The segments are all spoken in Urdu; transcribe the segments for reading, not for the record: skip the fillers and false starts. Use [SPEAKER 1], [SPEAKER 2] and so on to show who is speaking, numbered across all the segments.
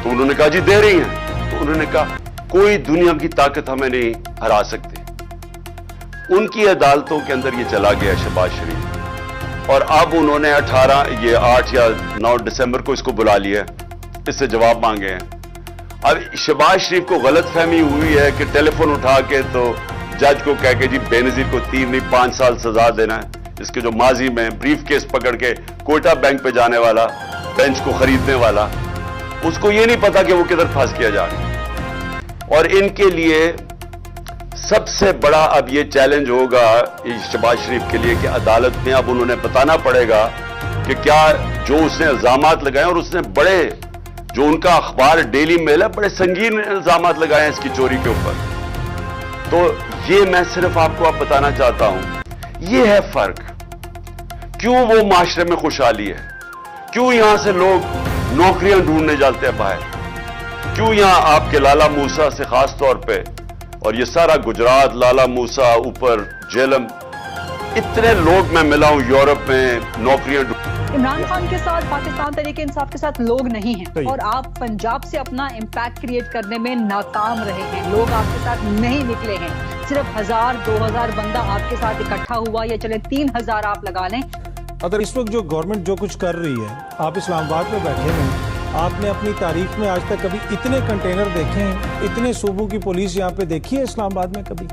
[SPEAKER 1] تو انہوں نے کہا جی دے رہی ہیں. تو انہوں نے کہا کوئی دنیا کی طاقت ہمیں نہیں ہرا سکتی. ان کی عدالتوں کے اندر یہ چلا گیا شہباز شریف, اور اب انہوں نے 8 یا 9 دسمبر کو اس کو بلا لیا, اس سے جواب مانگے ہیں. اب شہباز شریف کو غلط فہمی ہوئی ہے کہ ٹیلی فون اٹھا کے تو جج کو کہہ کے جی بے نظیر کو 3 نہیں 5 سال سزا دینا ہے. اس کے جو ماضی میں بریف کیس پکڑ کے کوئٹہ بینک پہ جانے والا, بینچ کو خریدنے والا, اس کو یہ نہیں پتا کہ وہ کدھر پھنس کیا جا رہا. اور ان کے لیے سب سے بڑا اب یہ چیلنج ہوگا شہباز شریف کے لیے کہ عدالت میں اب انہوں نے بتانا پڑے گا کہ کیا جو اس نے الزامات لگائے, اور اس نے بڑے, جو ان کا اخبار ڈیلی میل ہے, بڑے سنگین الزامات لگائے ہیں اس کی چوری کے اوپر. تو یہ میں صرف آپ کو اب بتانا چاہتا ہوں, یہ ہے فرق. کیوں وہ معاشرے میں خوشحالی ہے, کیوں یہاں سے لوگ نوکریاں ڈھونڈنے جاتے ہیں باہر, کیوں یہاں آپ کے لالا موسیٰ سے خاص طور پہ, اور یہ سارا گجرات, لالا موسیٰ, اوپر جیلم, اتنے لوگ میں ملا ہوں یورپ میں نوکریاں.
[SPEAKER 2] عمران خان کے ساتھ پاکستان تحریک انصاف کے ساتھ لوگ نہیں ہیں, اور آپ پنجاب سے اپنا امپیکٹ کریٹ کرنے میں ناکام رہے ہیں. لوگ آپ کے ساتھ نہیں نکلے ہیں. صرف 1000-2000 بندہ آپ کے ساتھ اکٹھا ہوا, یا چلے 3000 آپ لگا لیں.
[SPEAKER 3] اگر اس وقت جو گورنمنٹ جو کچھ کر رہی ہے, آپ اسلام آباد میں بیٹھے ہیں, آپ نے اپنی تاریخ میں آج تک کبھی اتنے کنٹینر دیکھے ہیں, اتنے صوبوں کی پولیس یہاں پہ دیکھی ہے اسلام آباد میں؟ کبھی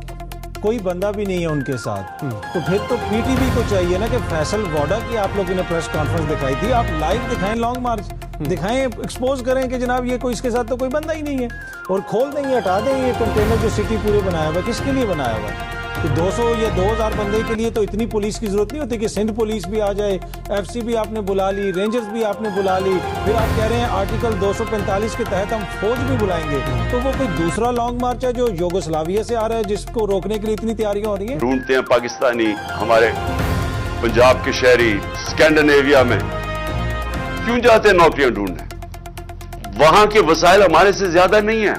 [SPEAKER 3] کوئی بندہ بھی نہیں ہے ان کے ساتھ. تو پھر تو پی ٹی وی کو چاہیے نا کہ فیصل ووڈا کی آپ لوگوں نے پریس کانفرنس دکھائی تھی, آپ لائیو دکھائیں, لانگ مارچ دکھائیں, ایکسپوز کریں کہ جناب یہ کوئی اس کے ساتھ تو کوئی بندہ ہی نہیں ہے, اور کھول دیں, ہٹا دیں یہ کنٹینر جو سٹی پورے بنایا ہوا ہے. کس کے لیے بنایا ہوا ہے؟ 200 یا 2000 بندے کے لیے تو اتنی پولیس کی ضرورت نہیں ہوتی کہ سندھ پولیس بھی آ جائے, ایف سی بھی آپ نے بلا لی, رینجرز بھی آپ نے بلا لی, پھر آپ کہہ رہے ہیں آرٹیکل 245 کے تحت ہم فوج بھی بلائیں گے. تو وہ کوئی دوسرا لانگ مارچ ہے جو یوگوسلاویہ سے آ رہا ہے, جس کو روکنے کے لیے اتنی تیاریاں ہو رہی ہیں؟
[SPEAKER 1] ڈھونڈتے ہیں پاکستانی ہمارے پنجاب کے شہری اسکینڈینیویا میں, کیوں جاتے ہیں نوکریاں ڈھونڈنے؟ وہاں کے وسائل ہمارے سے زیادہ نہیں ہیں,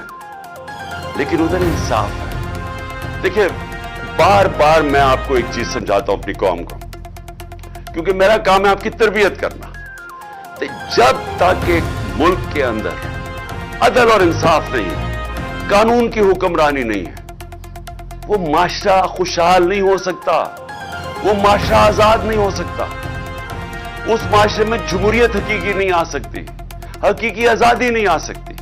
[SPEAKER 1] لیکن ادھر انصاف ہے. دیکھیں, بار بار میں آپ کو ایک چیز سمجھاتا ہوں اپنی قوم کو, کیونکہ میرا کام ہے آپ کی تربیت کرنا. تو جب تک ایک ملک کے اندر عدل اور انصاف نہیں ہے, قانون کی حکمرانی نہیں ہے, وہ معاشرہ خوشحال نہیں ہو سکتا, وہ معاشرہ آزاد نہیں ہو سکتا. اس معاشرے میں جمہوریت حقیقی نہیں آ سکتی, حقیقی آزادی نہیں آ سکتی.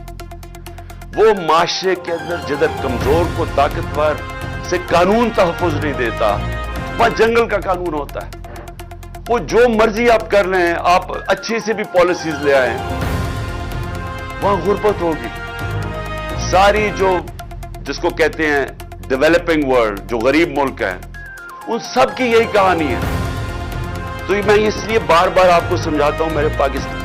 [SPEAKER 1] وہ معاشرے کے اندر جدھر کمزور کو طاقتور سے قانون تحفظ نہیں دیتا, وہاں جنگل کا قانون ہوتا ہے. وہ جو مرضی آپ کر لیں, آپ اچھی سے بھی پالیسیز لے آئیں, وہاں غربت ہوگی. ساری جو جس کو کہتے ہیں ڈیولپنگ ورلڈ, جو غریب ملک ہیں, ان سب کی یہی کہانی ہے. تو میں اس لیے بار بار آپ کو سمجھاتا ہوں میرے پاکستان